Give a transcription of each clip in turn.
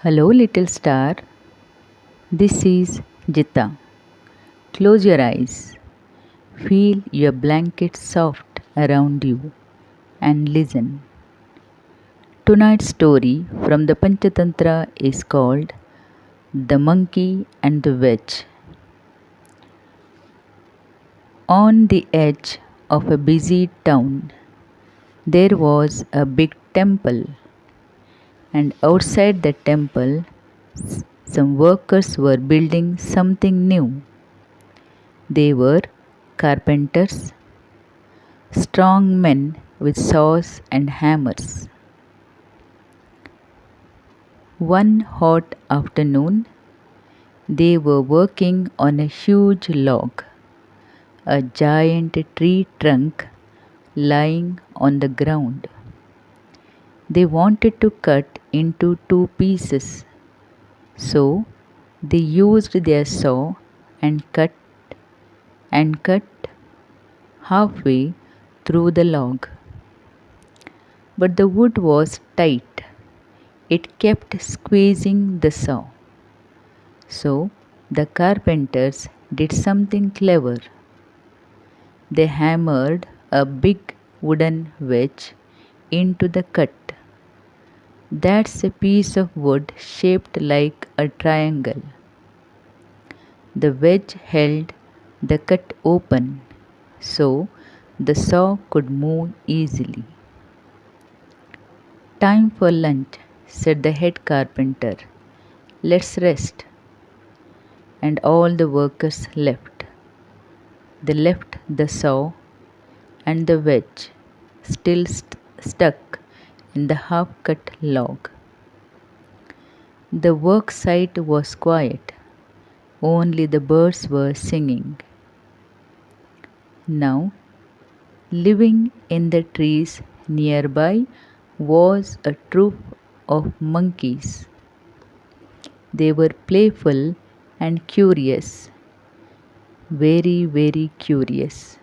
Hello, little star. This is Jita. Close your eyes. Feel your blanket soft around you and listen. Tonight's story from the Panchatantra is called The Monkey and the Wedge. On the edge of a busy town, there was a big temple, and outside the temple, some workers were building something new. They were carpenters, strong men with saws and hammers. One hot afternoon, they were working on a huge log, a giant tree trunk lying on the ground. They wanted to cut into two pieces, so they used their saw and cut halfway through the log. But the wood was tight. It kept squeezing the saw. So the carpenters did something clever. They hammered a big wooden wedge into the cut. That's a piece of wood shaped like a triangle. The wedge held the cut open so the saw could move easily. Time for lunch, said the head carpenter. Let's rest. And all the workers left. They left the saw and the wedge still stuck in the half cut log. The work site was quiet, only the birds were singing. Now, living in the trees nearby was a troop of monkeys. They were playful and curious, very curious.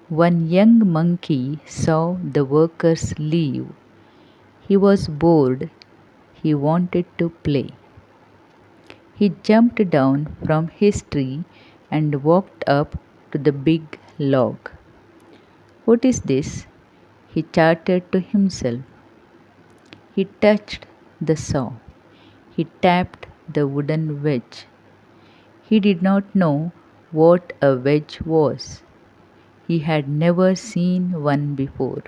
One young monkey saw the workers leave. He was bored. He wanted to play. He jumped down from his tree and walked up to the big log. What is this? He chattered to himself. He touched the saw. He tapped the wooden wedge. He did not know what a wedge was. He had never seen one before.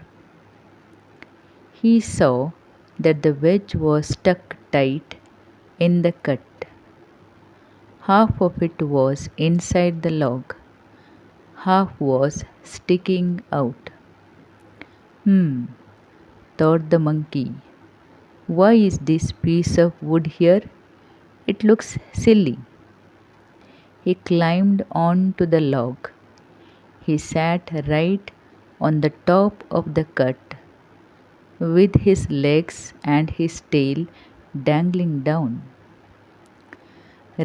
He saw that the wedge was stuck tight in the cut. Half of it was inside the log, half was sticking out. Thought the monkey. Why is this piece of wood here? It looks silly. He climbed onto the log. He sat right on the top of the cut with his legs and his tail dangling down,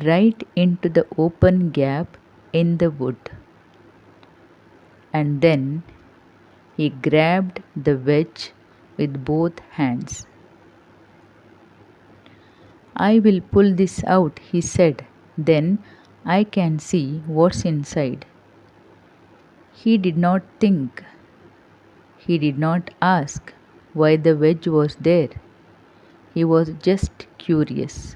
right into the open gap in the wood. And then he grabbed the wedge with both hands. I will pull this out, he said. Then I can see what's inside. He did not think. He did not ask why the wedge was there. He was just curious.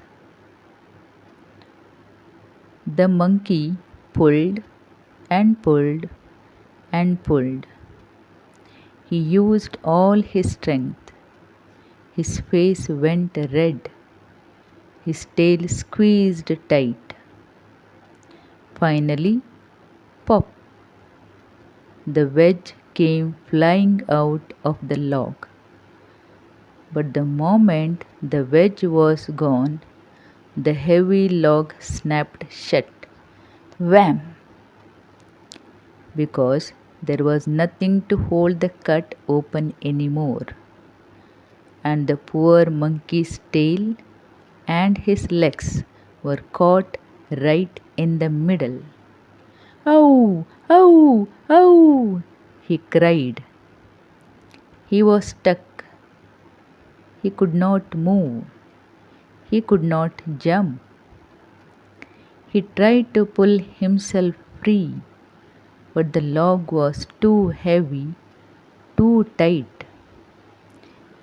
The monkey pulled and pulled and pulled. He used all his strength. His face went red. His tail squeezed tight. Finally, pop! The wedge came flying out of the log. But the moment the wedge was gone, the heavy log snapped shut. Wham! Because there was nothing to hold the cut open anymore. And the poor monkey's tail and his legs were caught right in the middle. "Ow! Ow! Ow!" he cried. He was stuck. He could not move. He could not jump. He tried to pull himself free, but the log was too heavy, too tight.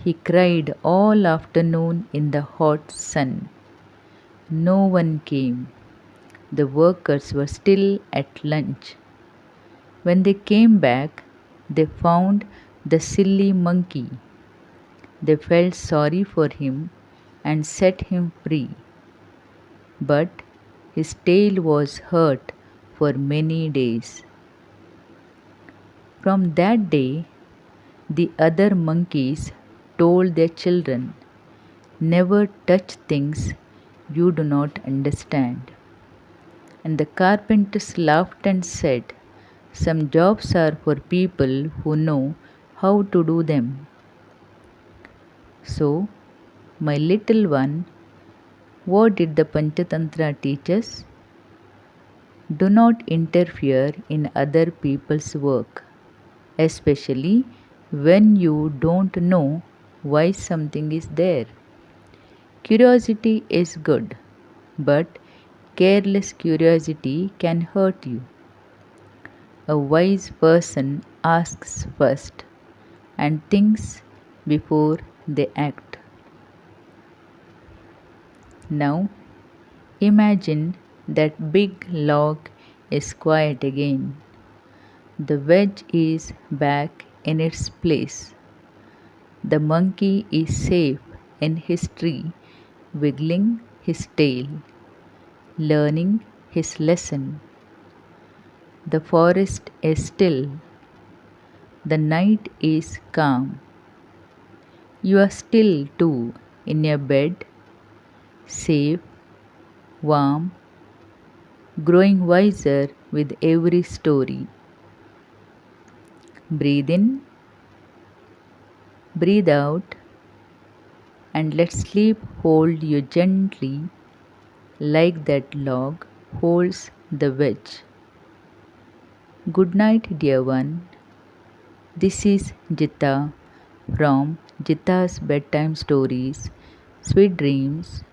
He cried all afternoon in the hot sun. No one came. The workers were still at lunch. When they came back, they found the silly monkey. They felt sorry for him and set him free. But his tail was hurt for many days. From that day, the other monkeys told their children, "Never touch things you do not understand." And the carpenters laughed and said, "Some jobs are for people who know how to do them." So, my little one, what did the Panchatantra teach us? Do not interfere in other people's work, especially when you don't know why something is there. Curiosity is good, but careless curiosity can hurt you. A wise person asks first and thinks before they act. Now, imagine that big log is quiet again. The wedge is back in its place. The monkey is safe in his tree, wiggling his tail, learning his lesson. The forest is still. The night is calm. You are still too in your bed, safe, warm, growing wiser with every story. Breathe in, breathe out, and let sleep hold you gently like that log holds the wedge. Good night, dear one. This is Jita from Jita's Bedtime Stories. Sweet dreams.